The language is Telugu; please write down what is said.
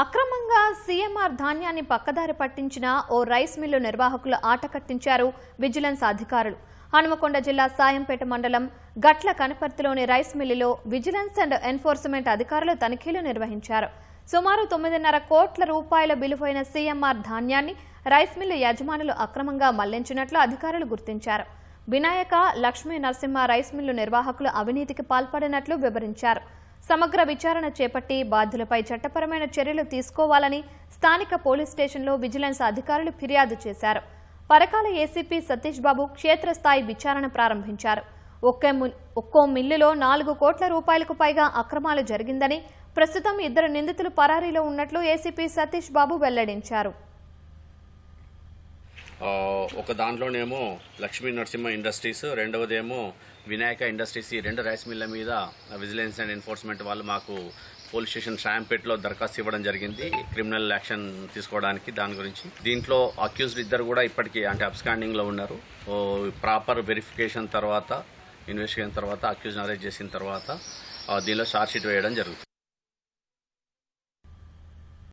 అక్రమంగా సీఎంఆర్ ధాన్యాన్ని పక్కదారి పట్టించిన ఓ రైస్ మిల్లు నిర్వాహకులు ఆట కట్టించారు విజిలెన్స్ అధికారులు. హనుమకొండ జిల్లా సాయంపేట మండలం గట్ల కనపర్తిలోని రైస్ మిల్లులో విజిలెన్స్ అండ్ ఎన్ఫోర్స్మెంట్ అధికారులు తనిఖీలు నిర్వహించారు. సుమారు 9.5 కోట్ల రూపాయల విలువైన సీఎంఆర్ ధాన్యాన్ని రైస్ మిల్లు యజమానులు అక్రమంగా మళ్లించినట్లు అధికారులు గుర్తించారు. వినాయక లక్ష్మీ నరసింహ రైస్ మిల్లు నిర్వాహకులు అవినీతికి పాల్పడినట్లు వివరించారు. సమగ్ర విచారణ చేపట్టి బాధ్యులపై చట్టపరమైన చర్యలు తీసుకోవాలని స్థానిక పోలీస్ స్టేషన్లో విజిలెన్స్ అధికారులు ఫిర్యాదు చేశారు. పరకాల ఏసీపీ సతీష్ బాబు క్షేత్రస్థాయి విచారణ ప్రారంభించారు. ఒక్కో మిల్లులో 4 కోట్ల రూపాయలకు పైగా అక్రమాలు జరిగిందని, ప్రస్తుతం 2 నిందితులు పరారీలో ఉన్నట్లు ఏసీపీ సతీష్ బాబు వెల్లడించారు. ఒక దాంట్లోనేమో లక్ష్మీ నరసింహ ఇండస్ట్రీస్, రెండవదేమో వినాయక ఇండస్ట్రీస్. ఈ 2 రైస్ మిల్ల మీద విజిలెన్స్ అండ్ ఎన్ఫోర్స్మెంట్ వాళ్ళు మాకు పోలీస్ స్టేషన్ సాయంపేటలో దరఖాస్తు ఇవ్వడం జరిగింది క్రిమినల్ యాక్షన్ తీసుకోవడానికి. దాని గురించి దీంట్లో అక్యూజ్డ్ 2 కూడా ఇప్పటికీ అంటే అబ్స్కాండింగ్లో ఉన్నారు. ప్రాపర్ వెరిఫికేషన్ తర్వాత, ఇన్వెస్టిగేషన్ తర్వాత అక్యూజ్ని అరెస్ట్ చేసిన తర్వాత దీనిలో ఛార్జ్ షీట్ వేయడం జరుగుతుంది.